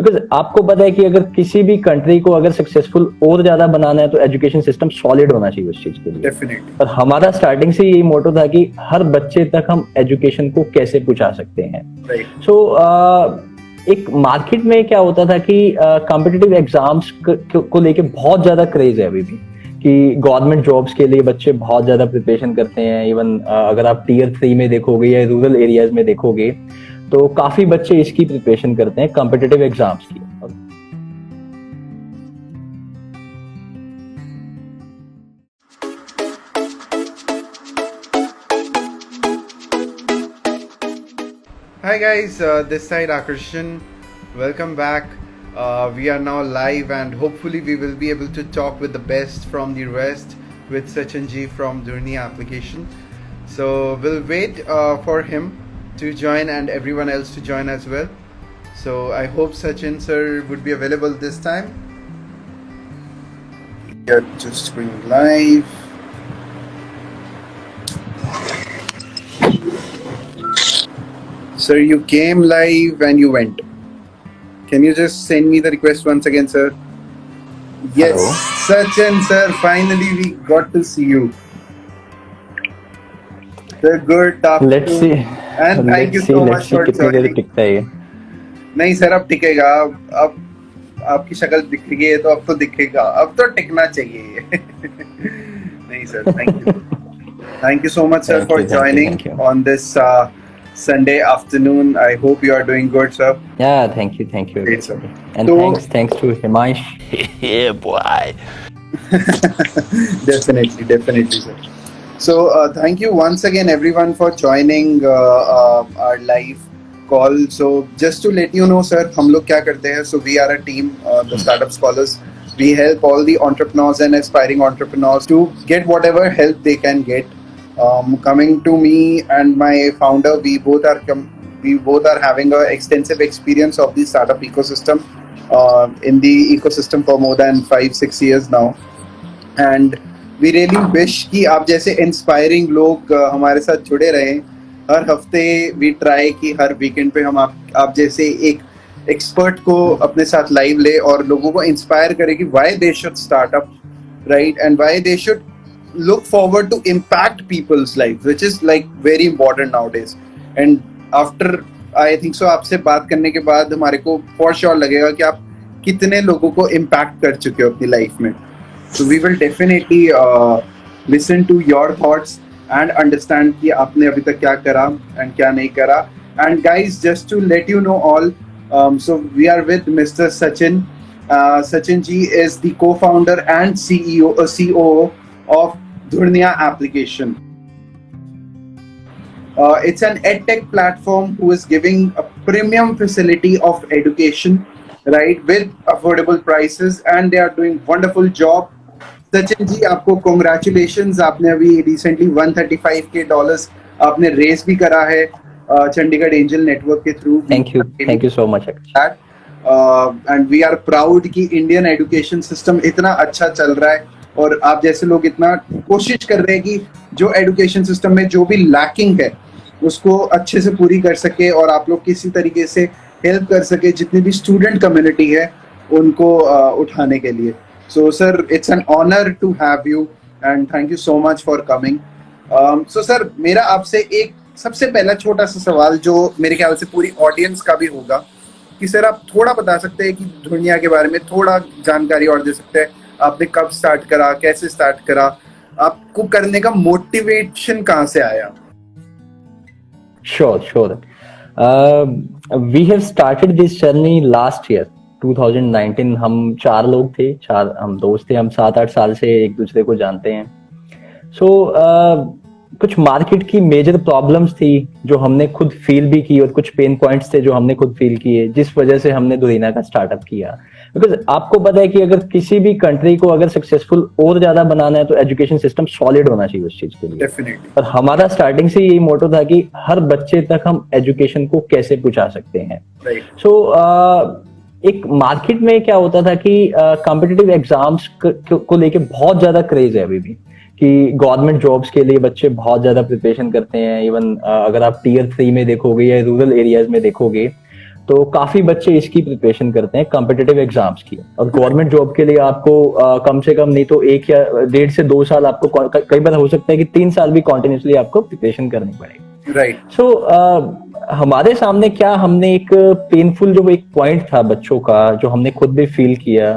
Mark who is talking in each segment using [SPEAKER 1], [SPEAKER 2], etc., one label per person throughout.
[SPEAKER 1] Because आपको पता है कि अगर किसी भी कंट्री को अगर सक्सेसफुल और ज्यादा बनाना है तो एजुकेशन सिस्टम सॉलिड होना चाहिए उस चीज के लिए।
[SPEAKER 2] डेफिनेटली।
[SPEAKER 1] और हमारा स्टार्टिंग से यही मोटो था कि हर बच्चे तक हम एजुकेशन को कैसे पहुंचा सकते हैं।
[SPEAKER 2] राइट।
[SPEAKER 1] सो एक मार्केट में क्या होता था कि कॉम्पिटिटिव एग्जाम्स को लेके बहुत ज्यादा क्रेज है अभी भी, कि गवर्नमेंट जॉब्स के लिए बच्चे बहुत ज्यादा प्रिपरेशन करते हैं। इवन अगर आप टीयर 3 में देखोगे या रूरल एरियाज में देखोगे तो काफी बच्चे इसकी प्रिपरेशन करते हैं, कॉम्पिटिटिव एग्जाम्स की।
[SPEAKER 2] Hi guys, this side Akarshan. Welcome back. We are now live and hopefully we will be able to talk with the best from the West with Sachin Ji from Dhurnia application. So we'll wait for him to join and everyone else to join as well. So I hope Sachin sir would be available this time. We are just going live. Sir, you came live and you went. Can you just send me the request once again, sir? Yes,
[SPEAKER 1] Hello.
[SPEAKER 2] Sachin sir, finally we got to see you. The good afternoon.
[SPEAKER 1] Let's see.
[SPEAKER 2] And thank you so much for
[SPEAKER 1] कितनी देर
[SPEAKER 2] joining.
[SPEAKER 1] टिकता है ये।
[SPEAKER 2] नहीं sir, अब टिकेगा। अब आपकी शक्ल दिख रही है तो अब तो दिखेगा, अब तो टिकना चाहिए। नहीं sir, thank you. Thank you so much, sir,
[SPEAKER 1] Thank
[SPEAKER 2] for
[SPEAKER 1] you, thank you,
[SPEAKER 2] joining
[SPEAKER 1] thank you.
[SPEAKER 2] on this Sunday afternoon. I hope you are doing good, sir.
[SPEAKER 1] Yeah, thank you, thank you.
[SPEAKER 2] Great, sir.
[SPEAKER 1] And
[SPEAKER 2] So-
[SPEAKER 1] thanks to Himansh. Yeah, boy.
[SPEAKER 2] Definitely, sir. So thank you once again, everyone, for joining our live call. So just to let you know, sir, हम लोग क्या करते हैं? So we are a team, the Startup Scholars. We help all the entrepreneurs and aspiring entrepreneurs to get whatever help they can get. Coming to me and my founder, we both are having an extensive experience of the startup ecosystem, in the ecosystem for more than 5-6 years now, and we really wish कि आप जैसे inspiring लोग हमारे साथ जुड़े रहें। हर हफ्ते we try कि हर वीकेंड पे हम आप जैसे एक एक्सपर्ट को अपने साथ लाइव ले और लोगों को इंस्पायर करे कि why they should start up, right, and why they should look forward to impact people's lives, which is like very important nowadays. And after I think so आपसे बात करने के बाद हमारे को for sure लगेगा कि आप कितने लोगों को impact कर चुके हो अपनी लाइफ में. So we will definitely listen to your thoughts and understand कि आपने अभी तक क्या करा and क्या नहीं करा. And guys, just to let you know all, so we are with Mr. Sachin. Sachin ji is the co-founder and COO of Dhurnia application. It's an edtech platform who is giving a premium facility of education, right, with affordable prices, and they are doing wonderful job. Sachin ji, आपको congratulations, आपने अभी recently $135K आपने race भी करा है Chandigarh angel network के through.
[SPEAKER 1] Thank you so much.
[SPEAKER 2] And we are proud कि Indian education system इतना अच्छा चल रहा है और आप जैसे लोग इतना कोशिश कर रहे हैं कि जो एजुकेशन सिस्टम में जो भी लैकिंग है उसको अच्छे से पूरी कर सके और आप लोग किसी तरीके से हेल्प कर सके जितनी भी स्टूडेंट कम्युनिटी है उनको उठाने के लिए. So sir, it's an honour to have you and thank you so much for coming. So sir, मेरा आपसे एक सबसे पहला छोटा सा सवाल जो मेरे ख्याल से पूरी ऑडियंस का भी होगा कि सर आप थोड़ा बता सकते हैं कि दुनिया के बारे में थोड़ा जानकारी और दे सकते हैं. आपने कब स्टार्ट करा, कैसे स्टार्ट करा, आपको करने का मोटिवेशन कहाँ से आया?
[SPEAKER 1] Sure. We have started this journey last year, 2019. हम 4 लोग थे, 4 हम दोस्त थे. हम 7-8 साल से एक दूसरे को जानते हैं. So कुछ मार्केट की मेजर प्रॉब्लम्स थी जो हमने खुद फील भी की और कुछ पेन पॉइंट्स थे जो हमने खुद फील किए, जिस वजह से हमने धुरीना का स्टार्टअप किया. बिकॉज आपको पता है कि अगर किसी भी कंट्री को अगर सक्सेसफुल और ज्यादा बनाना है तो एजुकेशन सिस्टम सॉलिड होना चाहिए उस चीज के लिए.
[SPEAKER 2] डेफिनेटली.
[SPEAKER 1] और हमारा स्टार्टिंग से यही मोटो था कि हर बच्चे तक हम एजुकेशन को कैसे पहुंचा सकते हैं.
[SPEAKER 2] राइट.
[SPEAKER 1] सो एक मार्केट में क्या होता था कि कॉम्पिटिटिव एग्जाम्स को लेके बहुत ज्यादा क्रेज है अभी भी, कि गवर्नमेंट जॉब्स के लिए बच्चे बहुत ज्यादा प्रिपरेशन करते हैं. इवन अगर आप टीयर 3 में देखोगे या रूरल एरियाज में देखोगे तो काफी बच्चे इसकी प्रिपरेशन करते हैं, कॉम्पिटिटिव एग्जाम्स की। और गवर्नमेंट जॉब के लिए आपको कम से कम नहीं तो 1 या 1.5 से 2 साल आपको, कई बार हो सकता है कि 3 साल भी कॉन्टिन्यूसली आपको प्रिपरेशन करनी पड़ेगी।
[SPEAKER 2] राइट।
[SPEAKER 1] सो हमारे सामने क्या, हमने एक पेनफुल जो एक पॉइंट था बच्चों का, जो हमने खुद भी फील किया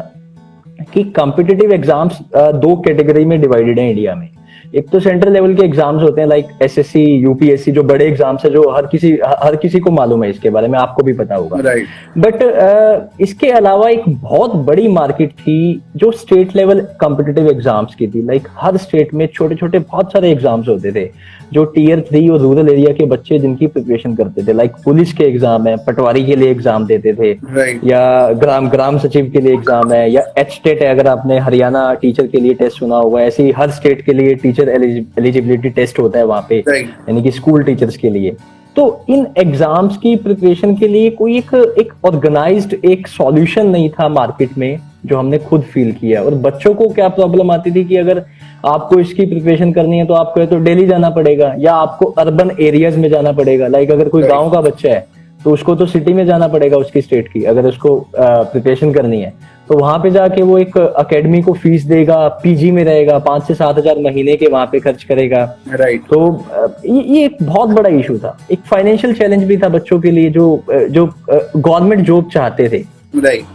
[SPEAKER 1] कि कॉम्पिटिटिव एग्जाम्स 2 कैटेगरी में डिवाइडेड है इंडिया में। एक तो सेंट्रल लेवल के एग्जाम्स होते हैं लाइक एसएससी, यूपीएससी, जो बड़े एग्जाम्स है, जो हर किसी को मालूम है इसके बारे में, आपको भी पता होगा।
[SPEAKER 2] राइट।
[SPEAKER 1] बट इसके अलावा एक बहुत बड़ी मार्केट थी जो स्टेट लेवल कॉम्पिटिटिव एग्जाम्स की थी। लाइक हर स्टेट में छोटे छोटे बहुत सारे एग्जाम्स होते थे जो टियर 3 और रूरल एरिया के बच्चे जिनकी प्रिपरेशन करते थे। लाइक पुलिस के एग्जाम है, पटवारी के लिए एग्जाम देते थे,
[SPEAKER 2] राइट।
[SPEAKER 1] या ग्राम सचिव के लिए एग्जाम है, या एचटेट है, अगर आपने हरियाणा टीचर के लिए टेस्ट सुना होगा, ऐसे ही हर स्टेट के लिए टीचर एलिजिबिलिटी टेस्ट होता है वहां पे, यानी कि स्कूल टीचर्स के लिए। तो इन एग्जाम्स की प्रिपरेशन के लिए कोई एक ऑर्गेनाइज्ड एक सॉल्यूशन नहीं था मार्केट में, जो हमने खुद फील किया। और बच्चों को क्या प्रॉब्लम आती थी कि अगर आपको इसकी प्रिपरेशन करनी है तो आपको तो दिल्ली जाना पड़ेगा, या आपको अर्बन एरियाज में जाना पड़ेगा। लाइक अगर कोई गांव का बच्चा है तो उसको तो सिटी में जाना पड़ेगा उसकी स्टेट की, अगर उसको प्रिपरेशन करनी है तो वहां पे जाके वो एक अकेडमी को फीस देगा, पीजी में रहेगा, 5 से 7 हजार महीने के वहां पे खर्च करेगा।
[SPEAKER 2] राइट।
[SPEAKER 1] तो ये एक बहुत बड़ा इशू था, एक फाइनेंशियल चैलेंज भी था बच्चों के लिए जो गवर्नमेंट जॉब चाहते थे।
[SPEAKER 2] राइट।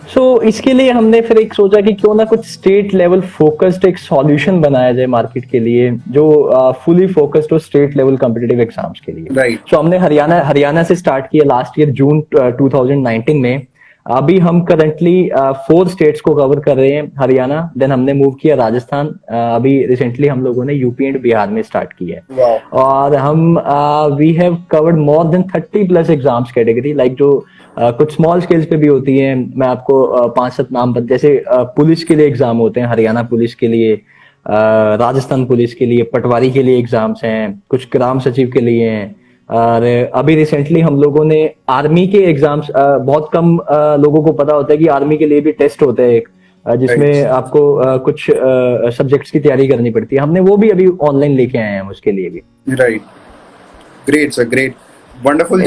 [SPEAKER 1] सो इसके लिए हमने फिर एक सोचा कि क्यों ना कुछ स्टेट लेवल फोकस्ड एक सॉल्यूशन बनाया जाए मार्केट के लिए, जो फुली फोकस्ड हो स्टेट लेवल कॉम्पिटिटिव एग्जाम्स के लिए।
[SPEAKER 2] राइट।
[SPEAKER 1] सो हमने हरियाणा से स्टार्ट किया लास्ट ईयर जून 2019 में। अभी हम करंटली 4 स्टेट्स को कवर कर रहे हैं, हरियाणा, देन हमने मूव किया राजस्थान, अभी रिसेंटली हम लोगों ने यूपी एंड बिहार में स्टार्ट किया है।
[SPEAKER 2] वाह।
[SPEAKER 1] और हम we have covered more than 30+ exams category, like जो कुछ स्मॉल स्केल्स पे भी होती है। मैं आपको 5-7 नाम बता, जैसे पुलिस के लिए एग्जाम होते हैं, हरियाणा पुलिस के लिए, राजस्थान पुलिस के लिए, पटवारी के लिए एग्जाम्स हैं, कुछ ग्राम सचिव के लिए हैं। और अभी रिसेंटली हम लोगों ने आर्मी के एग्जाम्स, बहुत कम लोगों को पता होता है कि आर्मी के लिए भी टेस्ट होता है एक, जिसमें आपको कुछ सब्जेक्ट्स की तैयारी करनी पड़ती है। हमने वो भी अभी ऑनलाइन लेके आए हैं उसके लिए भी।
[SPEAKER 2] Right. Great sir, great, wonderful.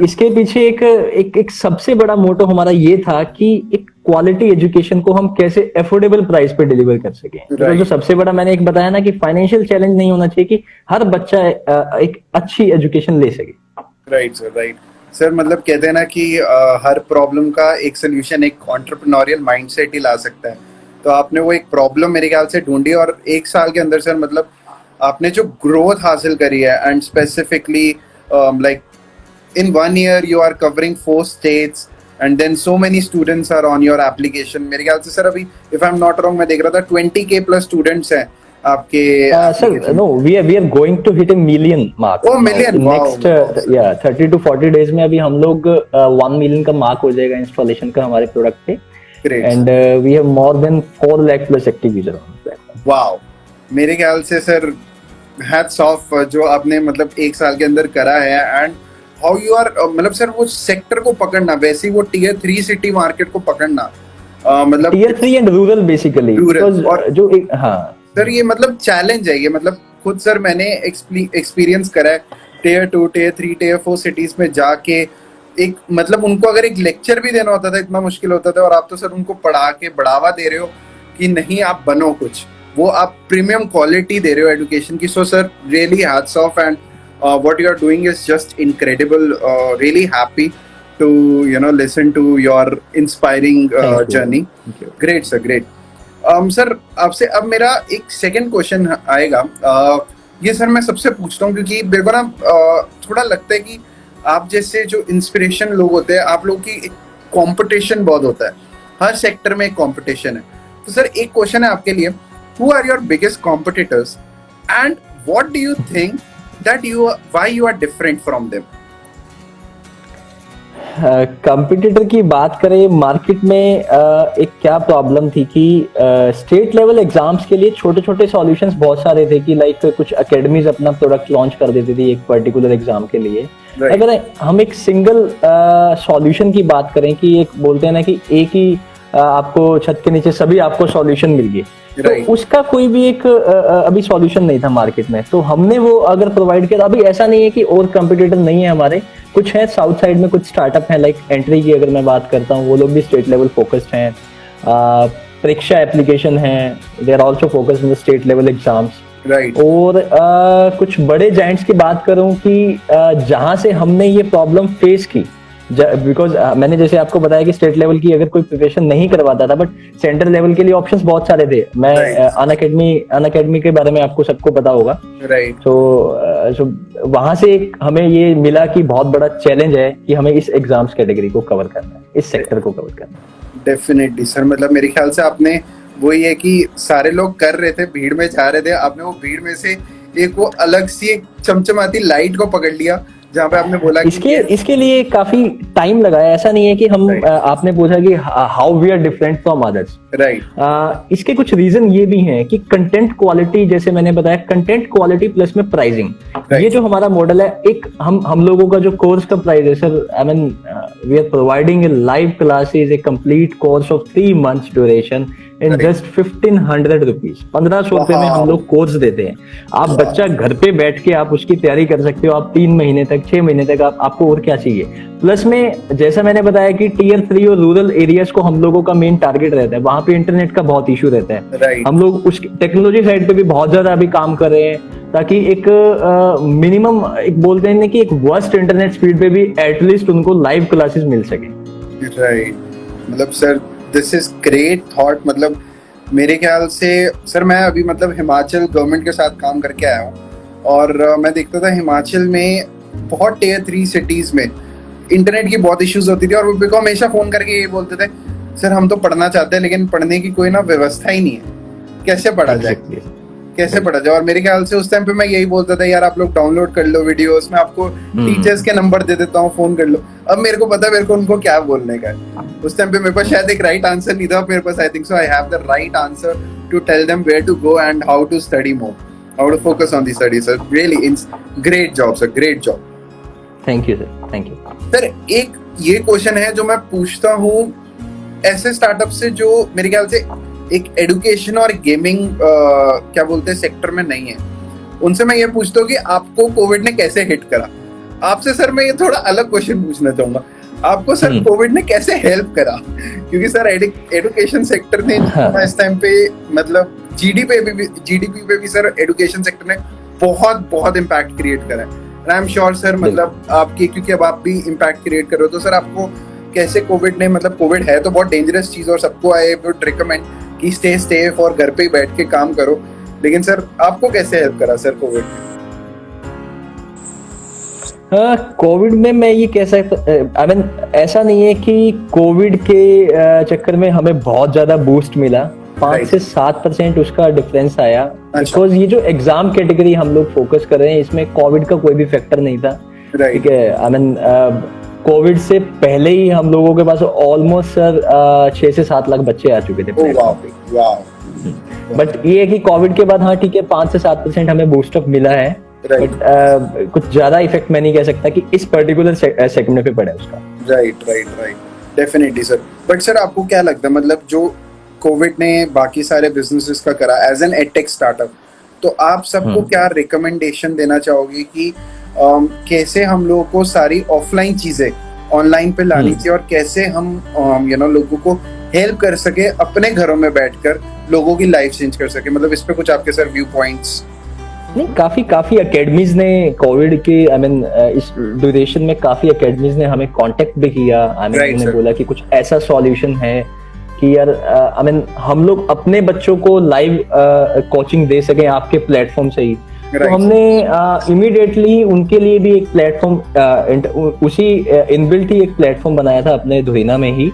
[SPEAKER 1] इसके पीछे एक सबसे बड़ा मोटो हमारा ये था कि एक क्वालिटी एजुकेशन को हम कैसे अफोर्डेबल प्राइस पे डिलीवर कर सकें। तो जो सबसे बड़ा मैंने एक बताया ना कि फाइनेंशियल चैलेंज नहीं होना चाहिए, कि हर बच्चा एक अच्छी एजुकेशन ले सके।
[SPEAKER 2] Right sir, right sir. मतलब कहते हैं ना कि हर प्रॉब्लम का एक सोल्यूशन एक एंटरप्रेन्योरियल माइंडसेट ही ला सकता है। तो आपने वो एक प्रॉब्लम मेरे ख्याल से ढूंढी, और 1 साल के अंदर सर मतलब आपने जो ग्रोथ हासिल करी है, and specifically like in 1 year you are covering 4 states and then so many students are on your application। मेरे ख्याल से सर अभी if I'm not wrong मैं देख रहा था 20k plus students हैं आपके।
[SPEAKER 1] Sir no, we are going to hit a million mark।
[SPEAKER 2] Oh, million!
[SPEAKER 1] Next 30 to 40 days में अभी हम लोग 1 million का मार्क हो जाएगा इंस्टॉलेशन का हमारे प्रोडक्ट पे।
[SPEAKER 2] Great।
[SPEAKER 1] And we have more than 4 lakh plus active user on the platform।
[SPEAKER 2] Wow, मेरे ख्याल से सर हैट्स ऑफ जो आपने मतलब 1 साल के अंदर करा है, एंड हाउ यू आर मतलब सर वो सेक्टर को पकड़ना, वैसे ही वो टियर 3 सिटी मार्केट को पकड़ना, मतलब
[SPEAKER 1] टियर 3 एंड रूरल बेसिकली,
[SPEAKER 2] और
[SPEAKER 1] जो एक, हाँ
[SPEAKER 2] सर ये मतलब चैलेंज है ये, मतलब खुद सर मैंने एक्सपीरियंस करा है टियर 2, टियर 3, टियर 4 सिटीज में जाके। एक मतलब उनको अगर एक लेक्चर भी देना होता था इतना मुश्किल होता था, और आप तो सर उनको पढ़ा के बढ़ावा दे रहे हो कि नहीं आप बनो कुछ, वो आप प्रीमियम क्वालिटी दे रहे हो एजुकेशन की। So sir really hats off, and what you are doing is just incredible. Really happy to listen to your inspiring journey. Great sir, great. Sir आपसे अब मेरा एक सेकंड क्वेश्चन आएगा। ये सर मैं सबसे पूछता हूँ क्योंकि मेरे को ना थोड़ा लगता है कि आप जैसे जो इंस्पिरेशन लोग होते हैं, आप लोगों की कंपटीशन बहुत होता है, हर सेक्टर में एक कंपटीशन है। तो सर एक क्वेश्चन है आपके लिए, who are your biggest competitors and what do you think that why you are different from them?
[SPEAKER 1] Competitor की बात करें, मार्केट में एक क्या प्रॉब्लम थी कि स्टेट लेवल एग्जाम्स के लिए छोटे छोटे सॉल्यूशंस बहुत सारे थे, कि लाइक कुछ एकेडमीज अपना प्रोडक्ट लॉन्च कर देती थी एक पर्टिकुलर एग्जाम के लिए। अगर हम एक सिंगल सॉल्यूशन की बात करें, कि एक बोलते हैं ना कि एक ही आपको छत के नीचे सभी आपको सॉल्यूशन मिल गए, तो उसका कोई भी एक अभी सॉल्यूशन नहीं था मार्केट में। तो हमने वो अगर प्रोवाइड किया, अभी ऐसा नहीं है कि और कंपटीटर नहीं है हमारे, कुछ है साउथ साइड में, कुछ स्टार्टअप है, लाइक एंट्री की अगर मैं बात करता हूँ, वो लोग भी स्टेट लेवल फोकस्ड हैं। परीक्षा एप्लीकेशन है, they are also focused in the state level exams.
[SPEAKER 2] Right.
[SPEAKER 1] और कुछ बड़े जाइंट्स की बात करूं कि जहां से हमने ये प्रॉब्लम फेस की, बिकॉज मैंने जैसे आपको बताया कि स्टेट लेवल की अगर कोई प्रिपरेशन नहीं करवाता था, बट सेंट्रल लेवल के लिए ऑप्शंस बहुत सारे थे। मैं अनअकैडमी के बारे में आपको सबको पता होगा।
[SPEAKER 2] राइट।
[SPEAKER 1] तो वहां से हमें ये मिला कि बहुत बड़ा चैलेंज है कि हमें इस एग्जाम्स कैटेगरी को कवर करना है, इस सेक्टर को कवर करना है।
[SPEAKER 2] डेफिनेटली सर, मतलब मेरे ख्याल से आपने वही है कि सारे लोग कर रहे थे, भीड़ में जा रहे थे, आपने वो भीड़ में से एक वो अलग सी एक चमचमाती लाइट को पकड़ लिया, जहाँ पे आपने बोला
[SPEAKER 1] इसके लिए काफी टाइम लगा है। ऐसा नहीं है कि हम आपने पूछा कि how we are different from others.
[SPEAKER 2] Right.
[SPEAKER 1] इसके कुछ रीजन ये भी हैं कि कंटेंट क्वालिटी, जैसे मैंने बताया, कंटेंट क्वालिटी प्लस में प्राइसिंग, ये जो हमारा मॉडल है, एक हम लोगों का जो कोर्स का प्राइस है sir, I mean we are providing a live classes, a complete course of 3 months duration in just 1500 rupees. 1500 रुपए में हम लोग कोर्स देते हैं। आप बच्चा घर पे बैठ के आप उसकी तैयारी कर सकते हो, आप 3 महीने तक, 6 महीने तक, आपको और क्या चाहिए। प्लस में जैसा मैंने बताया कि टियर 3 और रूरल एरियाज को हम लोगों का मेन टारगेट रहता है, वहां पे इंटरनेट का बहुत इशू रहता है।
[SPEAKER 2] Right.
[SPEAKER 1] हम लोग उस टेक्नोलॉजी साइड पे भी बहुत ज्यादा अभी काम कर रहे हैं, ताकि एक मिनिमम एक बोलते हैं कि एक वर्स्ट इंटरनेट स्पीड पे भी एटलीस्ट उनको लाइव क्लासेस मिल सके।
[SPEAKER 2] राइट। मतलब sir this is great thought. मतलब मेरे ख्याल से सर, मैं अभी मतलब हिमाचल गवर्नमेंट के साथ काम करके आया हूँ, और मैं देखता था हिमाचल में बहुत टियर 3 सिटीज में इंटरनेट की बहुत इश्यूज होती थी, और वो मेरे को हमेशा फोन करके ये बोलते थे, सर हम तो पढ़ना चाहते हैं लेकिन पढ़ने की कोई ना व्यवस्था ही नहीं है, कैसे पढ़ा जाए, कैसे पढ़ा जाए। और मेरे ख्याल से उस टाइम पे मैं यही बोलता था, यार आप लोग डाउनलोड कर लो वीडियोस, मैं आपको टीचर्स के नंबर दे देता हूँ, फोन कर लो। अब मेरे को पता है मेरे को उनको क्या बोलने का है। उस टाइम पे मेरे पास शायद एक राइट आंसर नहीं था, मेरे पास I think so I have the right answer to tell them where to go and how to study more, how to focus on the study. Sir really it's great job sir, great job.
[SPEAKER 1] Thank you sir, thank you
[SPEAKER 2] sir. एक ये question है जो मैं पूछता हूँ ऐसे startup से जो मेरे ख्याल से एक एडुकेशन और गेमिंग क्या बोलते हैं सेक्टर में नहीं है, उनसे मैं ये पूछता हूँ कि आपको कोविड ने कैसे हिट करा। आपसे सर मैं ये थोड़ा अलग क्वेश्चन पूछना चाहूंगा, आपको सर कोविड ने कैसे हेल्प करा, क्योंकि सर एडुकेशन सेक्टर ने इस टाइम पे मतलब जीडीपी पे भी सर एडुकेशन सेक्टर ने बहुत बहुत इम्पैक्ट क्रिएट करा है। आई एम श्योर सर, मतलब आपकी, क्योंकि अब आप भी इम्पैक्ट क्रिएट कर रहे हो, तो सर आपको कैसे कोविड ने, मतलब कोविड है तो बहुत डेंजरस चीज और सबको आई वुड रिकमेंड कि स्टे सेफ और घर पे ही बैठ के काम करो, लेकिन सर आपको कैसे हेल्प करा सर कोविड ने?
[SPEAKER 1] कोविड में मैं ये कह सकता, आई मीन ऐसा नहीं है कि कोविड के चक्कर में हमें बहुत ज्यादा बूस्ट मिला, 5 से 7% उसका डिफरेंस आया, बिकॉज ये जो एग्जाम कैटेगरी हम लोग फोकस कर रहे हैं, इसमें कोविड का कोई भी फैक्टर नहीं था। ठीक है, आई मीन कोविड से पहले ही हम लोगों के पास ऑलमोस्ट सर 6 से 7 लाख बच्चे आ चुके थे। बट ये है कि कोविड के बाद, हाँ ठीक है, 5 से 7% हमें बूस्टअप मिला है, बट कुछ ज्यादा इफेक्ट मैं नहीं कह सकता कि इस पर्टिकुलर सेगमेंट पे पड़ा है उसका।
[SPEAKER 2] Right definitely sir. But sir आपको क्या लगता है, मतलब जो कोविड ने बाकी सारे बिजनेसेस का करा एज एन एडटेक स्टार्टअप, तो आप सबको क्या रिकमेंडेशन देना चाहोगे कि कैसे हम लोगों को सारी ऑफलाइन चीजें ऑनलाइन पे लानी चाहिए, और कैसे हम लोगों को हेल्प कर सके अपने घरों में बैठकर लोगों की लाइफ चेंज कर सके? मतलब इस पे कुछ आपके सर व्यू पॉइंट्स?
[SPEAKER 1] नहीं, काफी एकेडमीज ने कोविड के, आई मीन इस ड्यूरेशन में काफी एकेडमीज ने हमें कांटेक्ट भी किया। आई मीन उन्होंने बोला कि कुछ ऐसा सॉल्यूशन है कि यार आई मीन हम लोग अपने बच्चों को लाइव कोचिंग दे सकें आपके प्लेटफॉर्म से ही। तो हमने इमीडिएटली उनके लिए भी एक प्लेटफॉर्म, उसी इनबिल्ट ही एक प्लेटफॉर्म बनाया था अपने धुरीना में ही,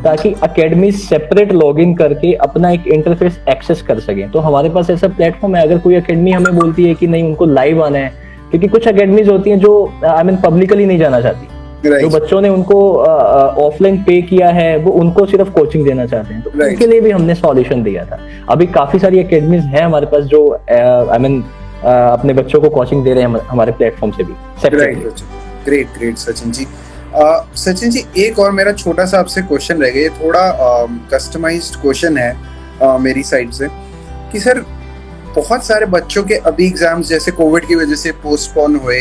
[SPEAKER 1] ताकि अकेडमी सेपरेट लॉगिन करके अपना एक इंटरफेस एक्सेस कर सकें। तो हमारे पास ऐसा प्लेटफॉर्म है। अगर कोई अकेडमी हमें बोलती है कि नहीं उनको लाइव आना है, क्योंकि कुछ अकेडमीज होती हैं जो आई मीन पब्लिकली नहीं जाना चाहती, जो बच्चों ने उनको ऑफलाइन पे किया है वो उनको सिर्फ कोचिंग देना चाहते हैं, तो उनके लिए भी हमने सॉल्यूशन दिया था। अभी काफी सारी अकेडमीज हैं हमारे पास जो आई मीन अपने बच्चों को कोचिंग दे रहे हैं हमारे प्लेटफॉर्म से भी।
[SPEAKER 2] ग्रेट सचिन जी। सचिन जी, एक और मेरा छोटा सा आपसे क्वेश्चन रह गया, थोड़ा कस्टमाइज्ड क्वेश्चन है मेरी साइड से, कि सर बहुत सारे बच्चों के अभी एग्जाम्स जैसे कोविड की वजह से पोस्टपोन हुए,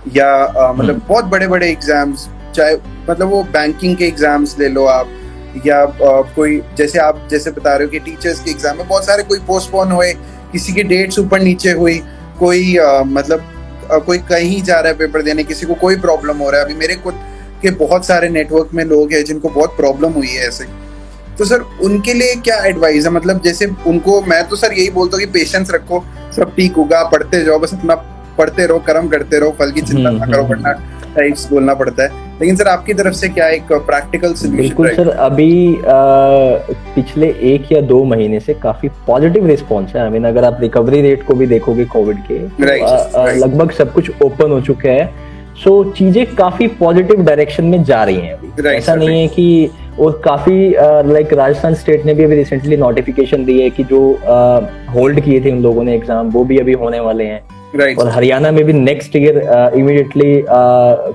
[SPEAKER 2] या मतलब बहुत बड़े बड़े एग्जाम्स, चाहे मतलब वो बैंकिंग के एग्जाम्स ले लो आप, या कोई जैसे आप जैसे बता रहे हो कि टीचर्स के एग्जाम में बहुत सारे कोई पोस्टपोन हुए, किसी की डेट्स ऊपर नीचे हुई, कोई कोई कहीं जा रहा है पेपर देने, किसी को कोई प्रॉब्लम हो रहा है। अभी मेरे खुद के बहुत सारे नेटवर्क में लोग हैं जिनको बहुत प्रॉब्लम हुई है ऐसे। तो सर उनके लिए क्या एडवाइस है, मतलब जैसे उनको मैं तो सर यही बोलता हूँ कि पेशेंस रखो, सब ठीक होगा, पढ़ते जाओ, बस अपना पढ़ते रहो, कर्म करते रहो, फल की चिंता ना करो, वरना टाइप्स बोलना पड़ता है। लेकिन सर आपकी तरफ से क्या एक प्रैक्टिकल सोल्यूशन?
[SPEAKER 1] बिल्कुल सर, अभी पिछले 1 या 2 महीने से काफी पॉजिटिव रिस्पॉन्स है। आई मीन अगर आप रिकवरी रेट को भी देखोगे कोविड के, लगभग सब कुछ ओपन हो चुका है। सो चीजें काफी पॉजिटिव डायरेक्शन में जा रही हैं अभी। ऐसा नहीं है कि, और काफी लाइक राजस्थान स्टेट ने भी अभी रिसेंटली नोटिफिकेशन दी है कि जो होल्ड किए थे उन लोगों ने एग्जाम, वो भी अभी होने वाले हैं। और हरियाणा में भी नेक्स्ट ईयर इमीडिएटली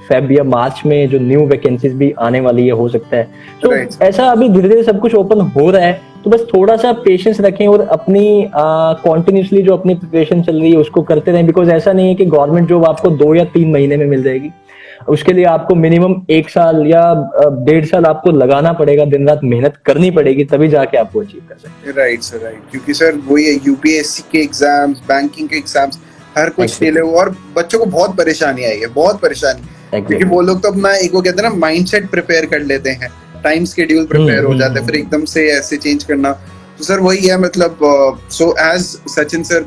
[SPEAKER 1] फेब या मार्च में जो न्यू वैकेंसीज भी आने वाली है, हो सकता है। तो ऐसा अभी धीरे धीरे सब कुछ ओपन हो रहा है। तो बस थोड़ा सा पेशेंस रखें और अपनी कॉन्टिन्यूसली जो अपनी प्रिपरेशन चल रही है उसको करते रहें। बिकॉज ऐसा नहीं है कि गवर्नमेंट जॉब आपको 2 या 3 महीने में मिल जाएगी। उसके लिए आपको मिनिमम 1 साल या 1.5 साल आपको लगाना पड़ेगा, दिन रात मेहनत करनी पड़ेगी, तभी जाके आपको अचीव कर सकते हैं।
[SPEAKER 2] Right sir, right. क्योंकि सर वही है, यूपीएससी के एग्जाम्स, बैंकिंग के एग्जाम्स, हर कुछ खेले हुए, और बच्चों को बहुत परेशानी आई है, बहुत परेशानी। क्योंकि वो लोग तो अपना एक वो कहते हैं ना माइंडसेट प्रिपेयर कर लेते हैं, टाइम शेड्यूल प्रिपेयर हो जाता है, फिर एकदम से ऐसे चेंज करना। तो सर वही है, मतलब so as Sachin sir,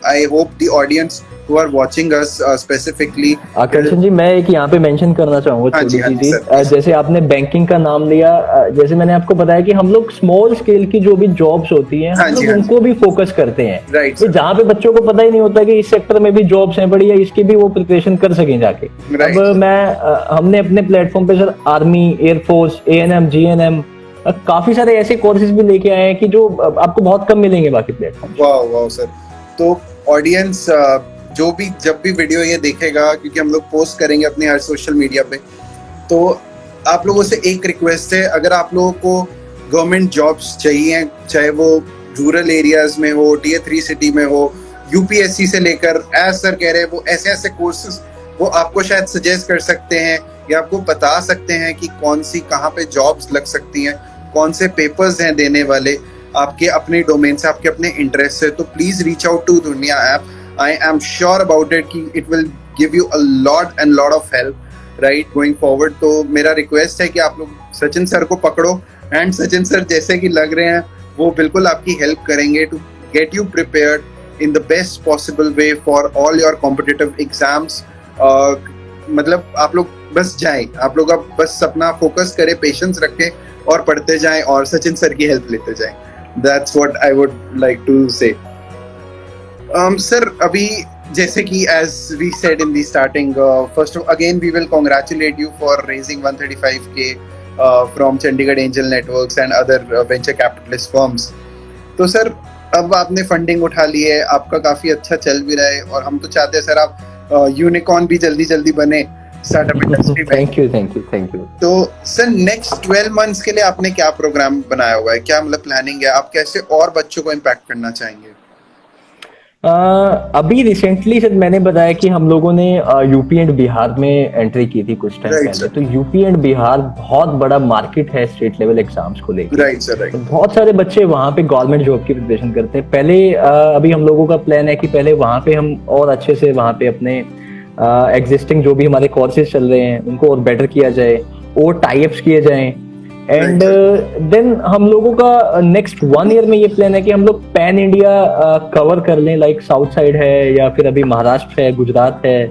[SPEAKER 2] I hope the audience who are watching us specifically।
[SPEAKER 1] आकर्षण जी, मैं एक यहाँ पे मेंशन करना चाहूंगा छोटी सी चीज। जैसे आपने बैंकिंग का नाम लिया, जैसे मैंने आपको बताया कि हम लोग स्मॉल स्केल की जो भी जॉब्स होती हैं, हम लोग उनको भी फोकस करते हैं। तो जहाँ पे बच्चों को पता ही नहीं होता कि इस सेक्टर में भी जॉब्स हैं बड़ी, या इसकी भी वो प्रिपरेशन कर सकें जाके। अब हमने अपने प्लेटफॉर्म पे sir army, air force, ANM, GNM, काफी सारे ऐसे कोर्सेज भी लेके आए हैं कि जो आपको बहुत कम मिलेंगे बाकी प्लेटफॉर्म।
[SPEAKER 2] वाह वाह सर। तो ऑडियंस जो भी जब भी वीडियो ये देखेगा, क्योंकि हम लोग पोस्ट करेंगे अपने हर सोशल मीडिया पे, तो आप लोगों से एक रिक्वेस्ट है, अगर आप लोगों को गवर्नमेंट जॉब्स चाहिए, चाहे वो रूरल एरियाज में हो, Tier 3 सिटी में हो, यूपीएससी से लेकर, एज सर कह रहे हैं वो ऐसे ऐसे कोर्सेज वो आपको शायद सजेस्ट कर सकते हैं या आपको बता सकते हैं कि कौन सी कहाँ पे जॉब्स लग सकती हैं, कौन से पेपर्स हैं देने वाले आपके अपने डोमेन से, आपके अपने इंटरेस्ट से। तो प्लीज रीच आउट टू दुनिया app. I am sure about it कि it will give you a lot of help right going forward। तो मेरा रिक्वेस्ट है कि आप लोग सचिन सर को पकड़ो, एंड सचिन सर जैसे कि लग रहे हैं वो बिल्कुल आपकी हेल्प करेंगे to get you prepared in the best possible way for all your competitive exams. मतलब आप लोग बस जाएं, आप लोग अब बस अपना फोकस करें, पेशेंस रखें और पढ़ते जाएं और सचिन सर की हेल्प लेते जाएं। That's what I would like to say। Sir, अभी जैसे कि as we said in the starting, first of again we will congratulate you for raising 135K from Chandigarh Angel Networks and other venture capitalist firms। तो sir अब आपने funding उठा ली है, आपका काफी अच्छा चल भी रहा है, और हम तो चाहते हैं सर आप यूनिकॉर्न भी जल्दी बने स्टार्टअप इंडस्ट्री में।
[SPEAKER 1] Thank you.
[SPEAKER 2] तो सर नेक्स्ट 12 मंथ्स के लिए आपने क्या प्रोग्राम बनाया हुआ है, क्या मतलब प्लानिंग है, आप कैसे और बच्चों को इम्पैक्ट करना चाहेंगे?
[SPEAKER 1] अभी रिसेंटली सर मैंने बताया कि हम लोगों ने यूपी एंड बिहार में एंट्री की थी कुछ टाइम पहले। तो यूपी एंड बिहार बहुत बड़ा मार्केट है स्टेट लेवल एग्जाम्स को लेकर। तो बहुत सारे बच्चे वहाँ पे गवर्नमेंट जॉब की प्रिपरेशन करते हैं। पहले अभी हम लोगों का प्लान है कि पहले वहाँ पे हम और अच्छे से वहाँ पे अपने एग्जिस्टिंग जो भी हमारे कोर्सेज चल रहे हैं उनको और बेटर किया जाए, और टाई-अप्स किए जाएं। एंड देन हम लोगों का नेक्स्ट 1 ईयर में ये प्लान है कि हम लोग पैन इंडिया कवर कर लें, लाइक साउथ साइड है, या फिर अभी महाराष्ट्र है, गुजरात है,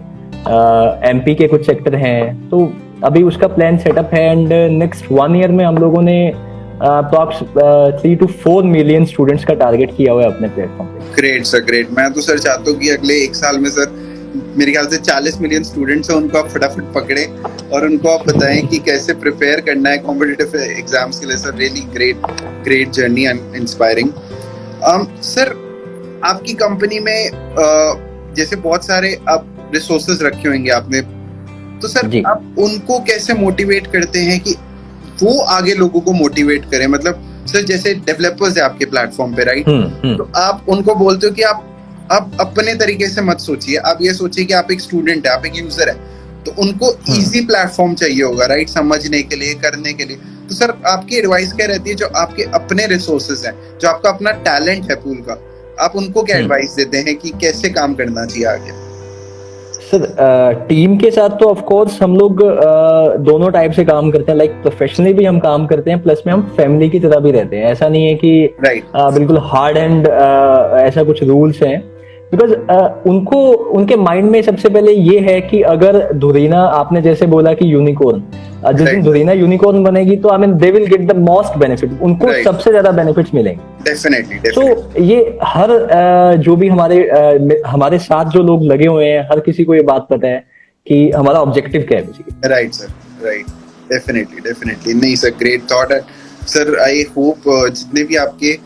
[SPEAKER 1] MP के कुछ सेक्टर हैं। तो अभी उसका प्लान सेटअप है, एंड नेक्स्ट 1 ईयर में हम लोगों ने अप्रॉक्स 3 to 4 मिलियन स्टूडेंट्स का टारगेट किया हुआ है अपने प्लेटफॉर्म पे।
[SPEAKER 2] Great sir, great. मैं तो सर चाहता हूँ कि अगले 1 साल में सर मेरे ख्याल से 40 मिलियन स्टूडेंट्स हैं, उनको आप फटाफट पकड़े और उनको आप बताएं कि कैसे प्रिपेयर करना है कॉम्पिटिटिव एग्जाम्स के लिए। Sir really great journey and inspiring. Sir आपकी कंपनी में जैसे बहुत सारे आप रिसोर्सेज रखे होंगे आपने, तो सर आप उनको कैसे मोटिवेट करते हैं कि वो आगे लोगों को मोटिवेट करें? मतलब सर जैसे डेवलपर्स है आपके प्लेटफॉर्म पे, राइट? तो आप उनको बोलते हो कि आप आप अपने तरीके से मत सोचिए, आप ये सोचिए कि आप एक स्टूडेंट है, आप एक यूजर है, तो उनको इजी प्लेटफॉर्म चाहिए होगा, राइट, समझने के लिए, करने के लिए। तो सर आपकी एडवाइस क्या रहती है, जो आपके अपने रिसोर्सेज हैं, जो आपका अपना टैलेंट है पूल का, आप उनको क्या एडवाइस देते हैं कि कैसे काम करना चाहिए आगे?
[SPEAKER 1] सर टीम के साथ तो ऑफ कोर्स हम लोग दोनों टाइप से काम करते हैं, लाइक प्रोफेशनली भी हम काम करते हैं, प्लस में हम फैमिली की तरह भी रहते हैं। ऐसा नहीं है कि
[SPEAKER 2] राइट
[SPEAKER 1] बिल्कुल हार्ड एंड ऐसा कुछ रूल्स हैं, बिकॉज उनको उनके माइंड में सबसे पहले ये है कि अगर धुरीना, आपने जैसे बोला कि यूनिकॉर्न, जिस दिन
[SPEAKER 2] Right.
[SPEAKER 1] धुरीना यूनिकॉर्न बनेगी तो I mean they will get the most benefit, उनको
[SPEAKER 2] Right.
[SPEAKER 1] सबसे ज्यादा बेनिफिट्स मिलेंगे।
[SPEAKER 2] डेफिनेटली
[SPEAKER 1] तो ये हर जो भी हमारे साथ जो लोग लगे हुए हैं, हर किसी को ये बात पता है कि हमारा ऑब्जेक्टिव क्या है basically.
[SPEAKER 2] Right sir, right, definitely नहीं सर, ग्रेट थॉट है सर। आई होप जितने भी आपके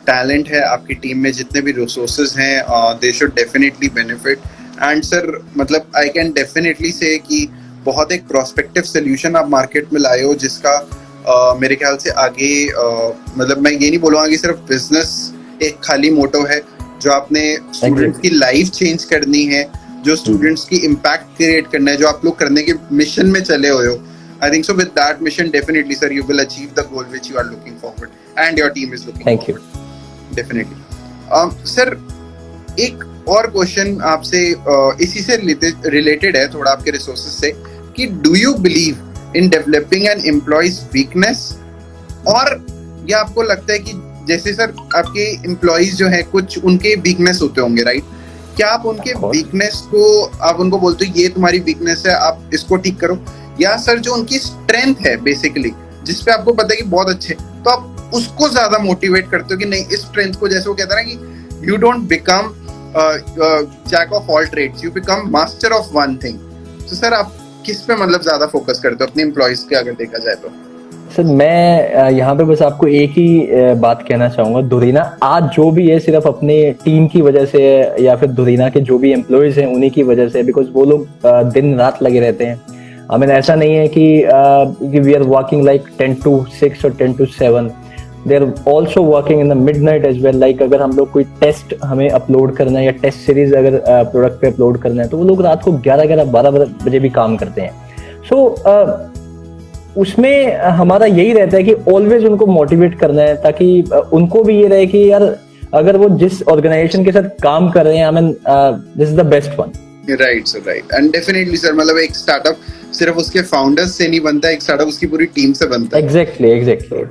[SPEAKER 2] टैलेंट है, आपकी टीम में जितने भी रिसोर्सेज हैं, they should definitely benefit. And sir मतलब आई कैन डेफिनेटली से कि बहुत एक प्रोस्पेक्टिव सोल्यूशन आप मार्केट में लाए हो, जिसका मेरे ख्याल से आगे मतलब मैं ये नहीं बोलूँगा कि सिर्फ बिजनेस एक खाली मोटो है, जो आपने स्टूडेंट्स की लाइफ चेंज करनी है, जो स्टूडेंट्स की इम्पैक्ट क्रिएट करना है, जो आप लोग करने के मिशन में चले हुए हो। I think so with that mission definitely sir you will achieve the goal which you are looking forward and your team is looking
[SPEAKER 1] thank you.
[SPEAKER 2] Definitely sir एक और क्वेश्चन आपसे इसी से रिलेटेड है थोड़ा, आपके रिसोर्सेज से, कि do you believe in developing N employees weakness, और या आपको लगता है कि जैसे सर आपके एम्प्लॉयज जो है कुछ उनके वीकनेस होते होंगे, राइट, क्या आप उनके वीकनेस को आप उनको बोलते हो ये तुम्हारी वीकनेस है, आप इसको ठीक करो, या सर जो उनकी स्ट्रेंथ है बेसिकली जिसपे आपको पता है कि बहुत अच्छे, तो आप उसको ज्यादा मोटिवेट करते हो कि नहीं, इस स्ट्रेंथ को, जैसे वो कहता है ना कि you don't become jack of all trades, you become master of one thing. तो सर आप किस पे मतलब ज्यादा फोकस करते हो अपने एम्प्लॉयज के, अगर देखा जाए तो?
[SPEAKER 1] सर मैं यहाँ पे बस आपको एक ही बात कहना चाहूंगा, धुरीना आज जो भी है सिर्फ अपने टीम की वजह से, या फिर धुरीना के जो भी एम्प्लॉयज हैं उन्हीं की वजह से, बिकॉज वो लोग दिन रात लगे रहते हैं। आई मीन ऐसा नहीं है कि we are working like 10 to 6 और 10 to 7, they are also working in the midnight as well. Like अगर हम लोग कोई टेस्ट हमें अपलोड करना है या टेस्ट सीरीज अगर प्रोडक्ट पे अपलोड करना है, तो वो लोग रात को 11-12 बजे भी काम करते हैं। सो उसमें हमारा यही रहता है कि ऑलवेज उनको मोटिवेट करना है, ताकि उनको भी ये रहे कि यार अगर वो जिस ऑर्गेनाइजेशन के साथ काम कर रहे हैं, I mean this is the best one.
[SPEAKER 2] Right sir, right, and definitely sir मतलब एक स्टार्टअप सिर्फ उसके फाउंडर्स से नहीं बनता, एक स्टार्टअप उसकी पूरी टीम से बनता है।
[SPEAKER 1] Exactly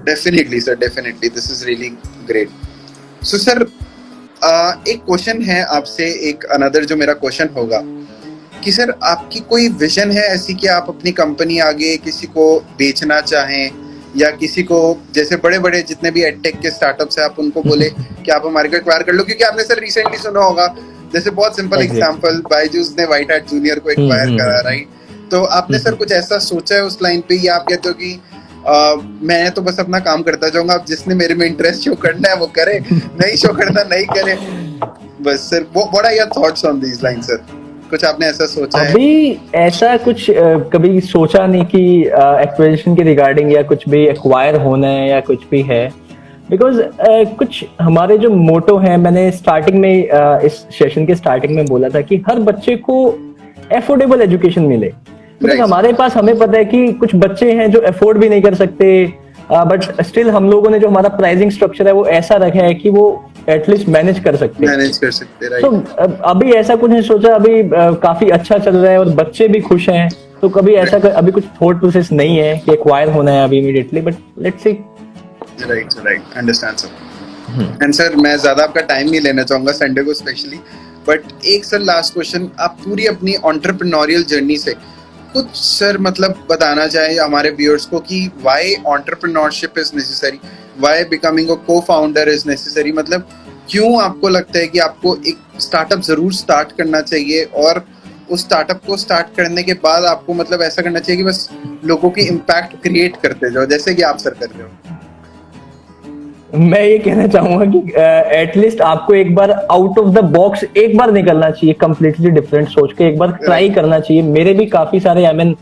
[SPEAKER 2] definitely sir, definitely, this is really great. So sir एक क्वेश्चन है आपसे, एक अनदर जो मेरा क्वेश्चन होगा कि सर आपकी कोई विजन है ऐसी कि आप अपनी कंपनी आगे किसी को बेचना चाहें, या किसी को, जैसे बड़े बड़े जितने भी एडटेक के स्टार्टअप्स हैं, आप उनको बोले कि आप हमारे को एक्वायर कर लो? क्योंकि आपने सर रिसेंटली सुना होगा, जैसे बहुत सिंपल एग्जांपल, बायजूस ने व्हाइट हैट जूनियर को एक्वायर करा, राइट? तो आपने सर कुछ ऐसा सोचा है उस लाइन पे, या आप कहते हो कि मैं तो बस अपना काम करता जाऊंगा, अब जिसने मेरे में इंटरेस्ट शो करना है वो करे, नहीं शो करना नहीं करे, बस sir what are your thoughts on this line sir? कुछ आपने ऐसा सोचा है?
[SPEAKER 1] अभी ऐसा कुछ कभी सोचा नहीं कि एक्विजिशन के रिगार्डिंग या कुछ भी एक्वायर होना है या कुछ भी है, बिकॉज कुछ हमारे जो मोटो है, मैंने स्टार्टिंग में इस सेशन के स्टार्टिंग में बोला था कि हर बच्चे को एफोर्डेबल एजुकेशन मिले। तो हमारे पास, हमें पता है कि कुछ बच्चे हैं जो अफोर्ड भी नहीं कर सकते, बट स्टिल हम लोगों ने जो हमारा प्राइसिंग स्ट्रक्चर है वो ऐसा रखा है कि वो एटलीस्ट मैनेज कर सकते हैं। तो अभी ऐसा कुछ नहीं सोचा, अभी काफी अच्छा चल रहा है और बच्चे भी खुश हैं, तो कभी ऐसा अभी कुछ थॉट प्रोसेस नहीं है कि एक्वायर होना है अभी immediately, but let's see.
[SPEAKER 2] Right, understand sir. And sir मैं ज्यादा आपका टाइम नहीं लेना चाहूंगा संडे को स्पेशली, बट एक सर लास्ट क्वेश्चन, आप पूरी अपनी एंटरप्रेन्योरियल जर्नी से कुछ सर मतलब बताना चाहे हमारे व्यूअर्स को कि why entrepreneurship is necessary, why becoming a co-founder is necessary, मतलब क्यों आपको लगता है कि आपको एक स्टार्टअप जरूर स्टार्ट करना चाहिए, और उस स्टार्टअप को स्टार्ट करने के बाद आपको मतलब ऐसा करना चाहिए कि बस लोगों की इम्पैक्ट क्रिएट करते जाओ, जैसे कि आप सर कर रहे हो?
[SPEAKER 1] मैं ये कहना चाहूंगा कि एटलीस्ट आपको एक बार आउट ऑफ द बॉक्स एक बार निकलना चाहिए, कंप्लीटली डिफरेंट सोच के एक बार ट्राई करना चाहिए। मेरे भी काफी सारे, आई मीन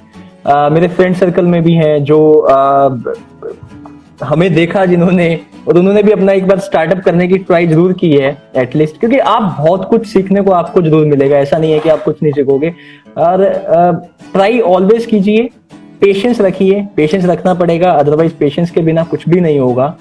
[SPEAKER 1] मेरे फ्रेंड सर्कल में भी हैं जो हमें देखा जिन्होंने, और उन्होंने भी अपना एक बार स्टार्टअप करने की ट्राई जरूर की है एटलीस्ट, क्योंकि आप बहुत कुछ सीखने को आपको जरूर मिलेगा, ऐसा नहीं है कि आप कुछ नहीं सीखोगे। और ट्राई ऑलवेज कीजिए, पेशेंस रखिए, पेशेंस रखना पड़ेगा, अदरवाइज पेशेंस के बिना कुछ भी नहीं होगा।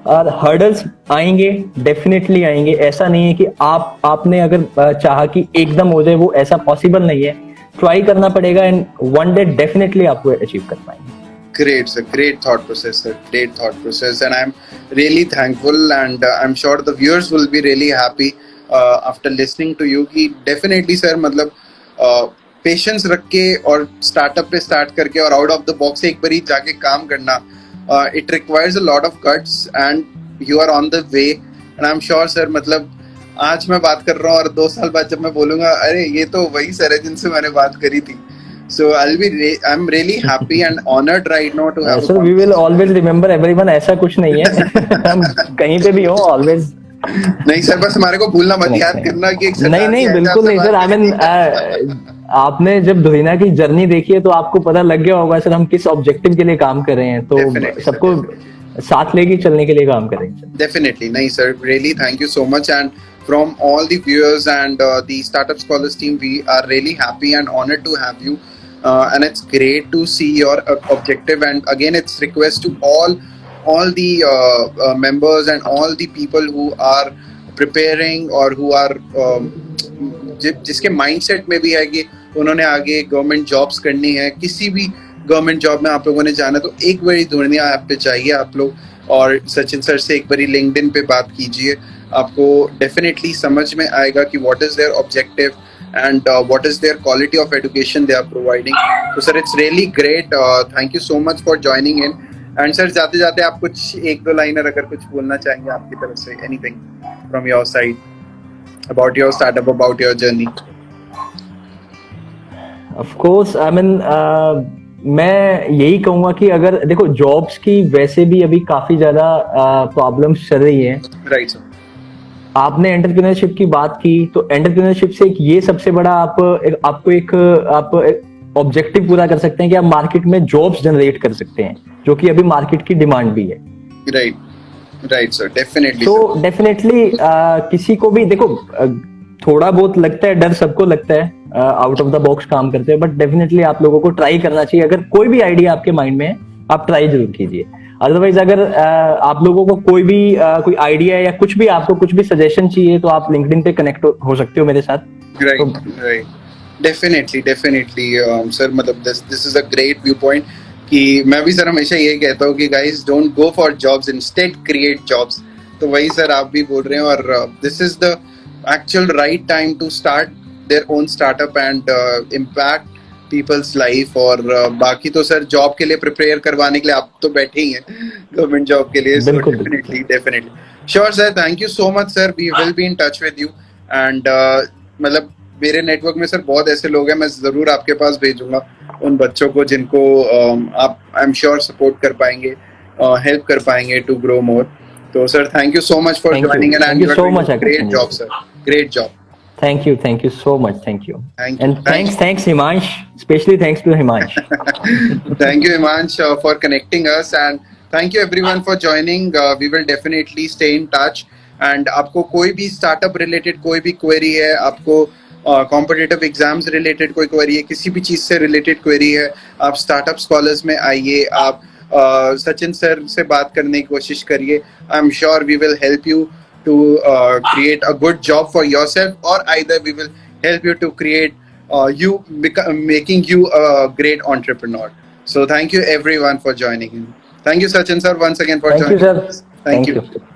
[SPEAKER 1] और हर्डल्स आएंगे, डेफिनेटली आएंगे, ऐसा नहीं है कि आपने अगर चाहा कि एकदम हो जाए, वो ऐसा पॉसिबल नहीं है। ट्राई करना पड़ेगा एंड वन डे डेफिनेटली आप वो अचीव कर पाएंगे।
[SPEAKER 2] Great, sir. Great thought process, sir. Great thought process, and I'm really thankful, and I'm sure the viewers will be really happy after listening to you. कि definitely, sir, मतलब patience रख के और startup पे start करके और out of the box एक बार ही जाके काम करना, it requires a lot of guts, and you are on the way, and I am sure, sir, मतलब आज मैं बात कर रहा हूँ और 2 साल बाद जब मैं बोलूंगा, अरे ये तो वही सर है जिनसे मैंने बात करी थी। So I'm really happy and honored right now to have.
[SPEAKER 1] So we will always remember everyone. ऐसा कुछ नहीं है। हम कहीं पे भी हो always।
[SPEAKER 2] नहीं सर, बस हमारे को भूलना मत, याद करना कि एक
[SPEAKER 1] नहीं बिल्कुल नहीं सर। आई मीन आपने जब धोइना की जर्नी देखी है तो आपको पता लग गया होगा सर हम किस ऑब्जेक्टिव के लिए काम कर रहे हैं, तो सबको साथ लेके चलने के लिए काम करेंगे।
[SPEAKER 2] Definitely, नहीं sir, really thank you so much, and from all the viewers and the Startup Scholars team, we are really happy and honored to have you. And it's great to see your objective, and again it's request to all the members and all the people who are preparing or who are जिसके mindset में भी है कि उन्होंने आगे government jobs करनी है, किसी भी गवर्नमेंट जॉब में आप लोगों ने जाना, तो एक बारी धुरनिया ऐप पे चाहिए आप लोग, और सचिन सर से एक बारी लिंक्डइन पे बात कीजिए, आपको डेफिनेटली समझ में आएगा कि what is there objective and what is their quality of education they are providing. So sir, it's really great. Thank you so much for joining in. And sir, जाते जाते आप कुछ 1-2 लाइनर अगर कुछ बोलना चाहेंगे आपकी तरफ से, anything from your side about your startup, about your journey.
[SPEAKER 1] Of course, I mean मैं यही कहूंगा कि अगर देखो जॉब्स की वैसे भी अभी काफी ज्यादा प्रॉब्लम्स चल रही है।
[SPEAKER 2] Right sir.
[SPEAKER 1] आपने एंटरप्रेन्योरशिप की बात की, तो एंटरप्रेन्योरशिप से एक ये सबसे बड़ा आपको एक ऑब्जेक्टिव पूरा कर सकते हैं कि आप मार्केट में जॉब्स जनरेट कर सकते हैं, जो कि अभी मार्केट की डिमांड भी है।
[SPEAKER 2] Right sir, definitely.
[SPEAKER 1] तो डेफिनेटली किसी को भी देखो थोड़ा बहुत लगता है डर, सबको लगता है, आउट ऑफ द बॉक्स काम करते हैं, बट डेफिनेटली आप लोगों को ट्राई करना चाहिए। अगर कोई भी आइडिया आपके माइंड में है आप ट्राई जरूर कीजिए। अदरवाइज अगर आप लोगों को कोई भी कोई आइडिया या कुछ भी आपको कुछ भी सजेशन चाहिए तो आप लिंक्डइन पे कनेक्ट हो सकते हो मेरे साथ।
[SPEAKER 2] राइट, डेफिनेटली सर, मतलब this is a great view point कि मैं भी सर हमेशा ये कहता हूँ कि guys don't go for jobs, instead create jobs. तो वही सर आप भी बोल रहे हैं, और this is the actual right time to start their own startup and impact people's life. और बाकी तो सर जॉब के लिए प्रिपेयर करवाने के लिए आप तो बैठे ही हैं गवर्नमेंट जॉब के लिए। Definitely sure sir, thank you so much sir, we will be in touch with you. And मतलब मेरे नेटवर्क में सर बहुत ऐसे लोग हैं, मैं जरूर आपके पास भेजूंगा उन बच्चों को जिनको आप आई एम श्योर सपोर्ट कर पाएंगे, हेल्प कर पाएंगे टू ग्रो मोर। तो sir thank you so much for joining and you are doing great job sir, great job.
[SPEAKER 1] Thank you so much. Thank you. And thanks Himansh, especially thanks to Himansh.
[SPEAKER 2] Thank you Himansh for connecting us, and thank you everyone for joining. We will definitely stay in touch, and आपको कोई भी startup related कोई भी query है, आपको competitive exams related कोई query है, किसी भी चीज से रिलेटेड क्वेरी है, आप स्टार्टअप स्कॉलर्स में आइए, आप सचिन सर से बात करने की कोशिश करिए। I am sure we will help you to create a good job for yourself, or either we will help you to create making you a great entrepreneur. So thank you everyone for joining in. Thank you Sachin sir once again for joining.
[SPEAKER 1] Thank you sir.
[SPEAKER 2] Thank you.